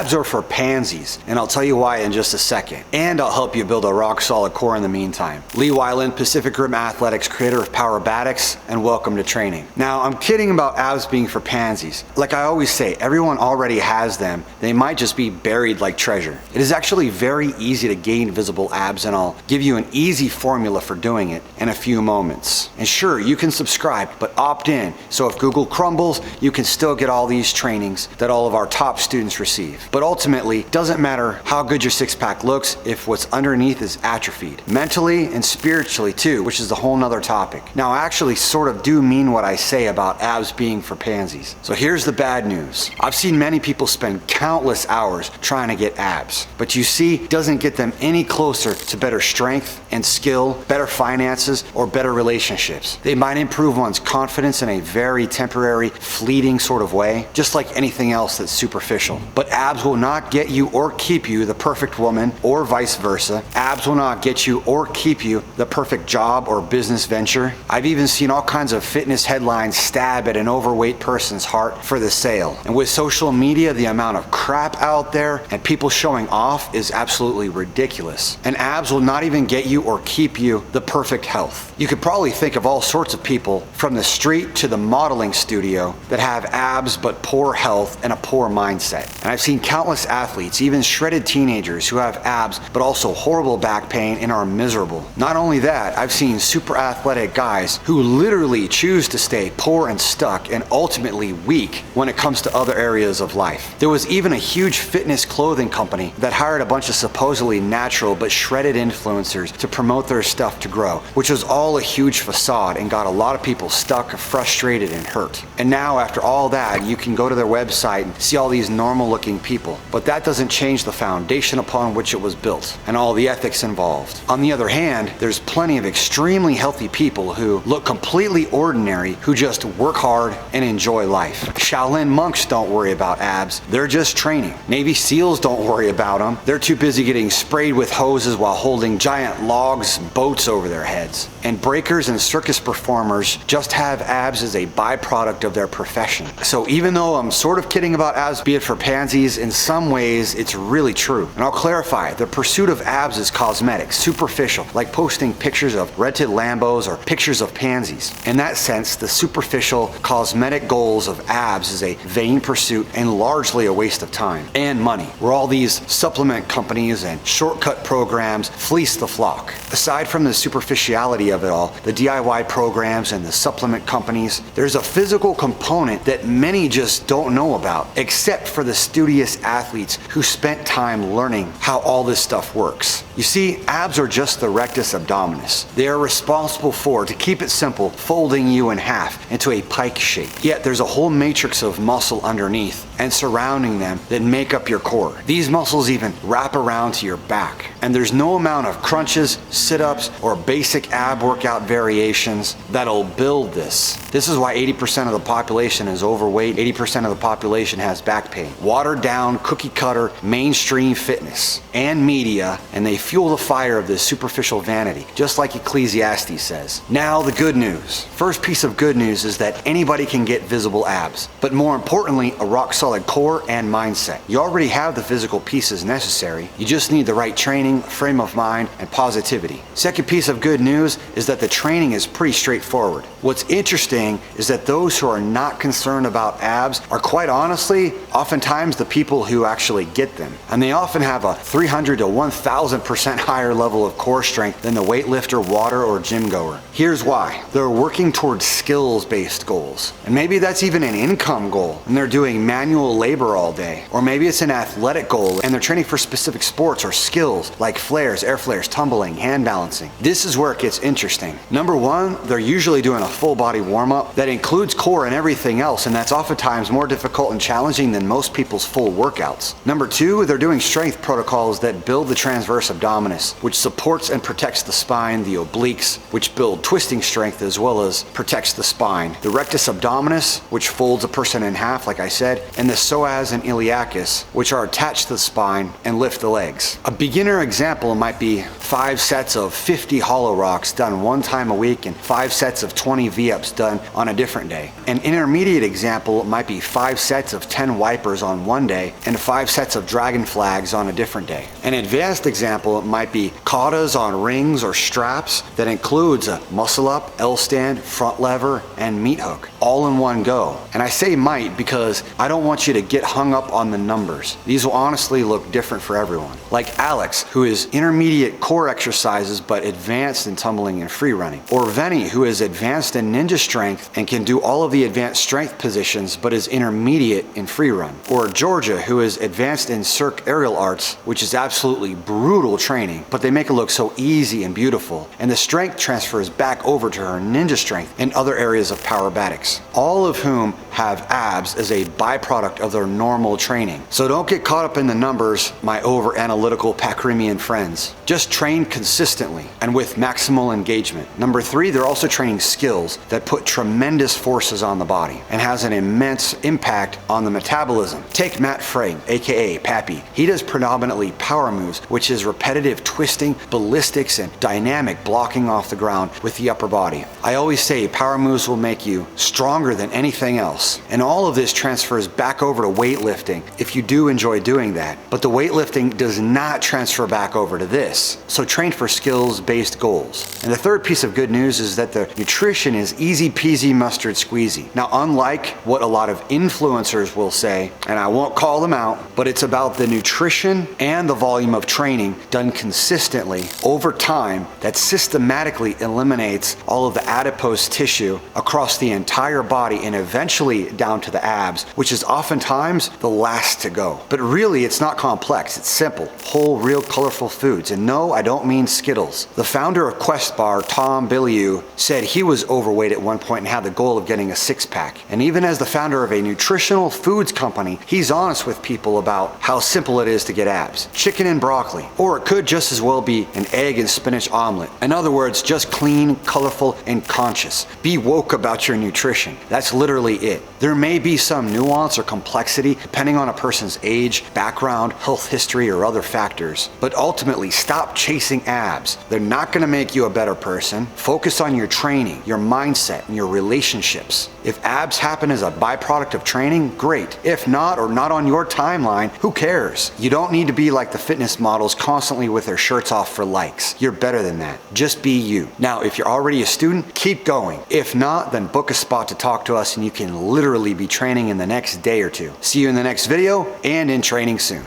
Abs are for pansies, and I'll tell you why in just a second. And I'll help you build a rock solid core in the meantime. Lee Weiland, Pacific Rim Athletics, creator of Powerbatics, and welcome to training. Now, I'm kidding about abs being for pansies. Like I always say, everyone already has them. They might just be buried like treasure. It is actually very easy to gain visible abs, and I'll give you an easy formula for doing it in a few moments. And sure, you can subscribe, but opt in. So if Google crumbles, you can still get all these trainings that all of our top students receive. But ultimately, it doesn't matter how good your six-pack looks if what's underneath is atrophied. Mentally and spiritually too, which is a whole nother topic. Now, I actually sort of do mean what I say about abs being for pansies. So here's the bad news. I've seen many people spend countless hours trying to get abs, but you see, it doesn't get them any closer to better strength and skill, better finances, or better relationships. They might improve one's confidence in a very temporary, fleeting sort of way, just like anything else that's superficial. But abs will not get you or keep you the perfect woman, or vice versa. Abs will not get you or keep you the perfect job or business venture. I've even seen all kinds of fitness headlines stab at an overweight person's heart for the sale. And with social media, the amount of crap out there and people showing off is absolutely ridiculous. And abs will not even get you or keep you the perfect health. You could probably think of all sorts of people from the street to the modeling studio that have abs but poor health and a poor mindset. And I've seen countless athletes, even shredded teenagers, who have abs but also horrible back pain and are miserable. Not only that, I've seen super athletic guys who literally choose to stay poor and stuck and ultimately weak when it comes to other areas of life. There was even a huge fitness clothing company that hired a bunch of supposedly natural but shredded influencers to promote their stuff to grow, which was all a huge facade and got a lot of people stuck, frustrated, and hurt. And now, after all that, you can go to their website and see all these normal looking people, but that doesn't change the foundation upon which it was built and all the ethics involved. On the other hand, there's plenty of extremely healthy people who look completely ordinary, who just work hard and enjoy life. Shaolin monks don't worry about abs, they're just training. Navy SEALs don't worry about them, they're too busy getting sprayed with hoses while holding giant logs and boats over their heads. And breakers and circus performers just have abs as a byproduct of their profession. So even though I'm sort of kidding about abs, be it for pansies, in some ways it's really true. And I'll clarify, the pursuit of abs is cosmetic, superficial, like posting pictures of rented Lambos or pictures of pansies. In that sense, the superficial, cosmetic goals of abs is a vain pursuit and largely a waste of time and money, where all these supplement companies and shortcut programs fleece the flock. Aside from the superficiality of it all, the DIY programs and the supplement companies, there's a physical component that many just don't know about, except for the studious athletes who spent time learning how all this stuff works. You see, abs are just the rectus abdominis. They are responsible for, to keep it simple, folding you in half into a pike shape. Yet there's a whole matrix of muscle underneath and surrounding them that make up your core. These muscles even wrap around to your back. And there's no amount of crunches, sit-ups, or basic ab workout variations that'll build this. This is why 80% of the population is overweight, 80% of the population has back pain. Watered down, cookie cutter, mainstream fitness and media, and they fuel the fire of this superficial vanity, just like Ecclesiastes says. Now the good news. First piece of good news is that anybody can get visible abs, but more importantly, a rock solid core and mindset. You already have the physical pieces necessary. You just need the right training, frame of mind, and positivity. Second piece of good news is that the training is pretty straightforward. What's interesting is that those who are not concerned about abs are, quite honestly, oftentimes the people who actually get them. And they often have a 300 to 1000% higher level of core strength than the weightlifter, water, or gym goer. Here's why. They're working towards skills-based goals. And maybe that's even an income goal, and they're doing manual labor all day. Or maybe it's an athletic goal, and they're training for specific sports or skills like flares, air flares, tumbling, hand balancing. This is where it gets interesting. Number one, they're usually doing a full body warm-up that includes core and everything else, and that's oftentimes more difficult and challenging than most people's full workouts. Number two, they're doing strength protocols that build the transverse abdominis, which supports and protects the spine, the obliques, which build twisting strength as well as protects the spine, the rectus abdominis, which folds a person in half, like I said, and the psoas and iliacus, which are attached to the spine and lift the legs. A beginner example might be 5 sets of 50 hollow rocks done one time a week and 5 sets of 20 V-ups done on a different day. An intermediate example might be 5 sets of 10 wipers on one day and 5 sets of dragon flags on a different day. An advanced example might be katas on rings or straps that includes a muscle up, L stand, front lever, and meat hook, all in one go. And I say might because I don't want you to get hung up on the numbers. These will honestly look different for everyone. Like Alex, who is intermediate core exercises but advanced in tumbling and free running. Or Venny, who is advanced in ninja strength and can do all of the advanced strength positions but is intermediate in free run. Or Georgia, who is advanced in circ aerial arts, which is absolutely brutal training, but they make it look so easy and beautiful. And the strength transfers back over to her ninja strength and other areas of powerbatics. All of whom have abs as a byproduct of their normal training. So don't get caught up in the numbers, my over-analytical Pac-Rimian friends. Just train consistently and with maximal engagement. Number 3, they're also training skills that put tremendous forces on the body and has an immense impact on the metabolism. Take Matt Frey, aka Pappy. He does predominantly power moves, which is repetitive twisting, ballistics, and dynamic blocking off the ground with the upper body. I always say power moves will make you stronger than anything else. And all of this transfers back over to weightlifting if you do enjoy doing that. But the weightlifting does not transfer back over to this. So train for skills-based goals. And the third piece of good news is that the nutrition is easy peasy mustard squeezy. Now, unlike what a lot of influencers will say, and I won't call them out, but it's about the nutrition and the volume of training done consistently over time that systematically eliminates all of the adipose tissue across the entire body and eventually down to the abs, which is oftentimes the last to go. But really, it's not complex. It's simple. Whole, real, colorful foods. And no, I don't mean Skittles. The founder of Quest Bar, Tom Bilyeu, said he was overweight at one point and had the goal of getting a 6-pack. And even as the founder of a nutritional foods company, he's honest with people about how simple it is to get abs. Chicken and broccoli. Or it could just as well be an egg and spinach omelet. In other words, just clean, colorful, and conscious. Be woke about your nutrition. That's literally it. There may be some nuance or complexity depending on a person's age, background, health history, or other factors. But ultimately, stop chasing abs. They're not going to make you a better person. Focus on your training, your mindset, and your relationships. If abs happen as a byproduct of training, great. If not, or not on your timeline, who cares? You don't need to be like the fitness models constantly with their shirts off for likes. You're better than that. Just be you. Now, if you're already a student, keep going. If not, then book a spot to talk to us and you can literally be training in the next day or two. See you in the next video and in training soon.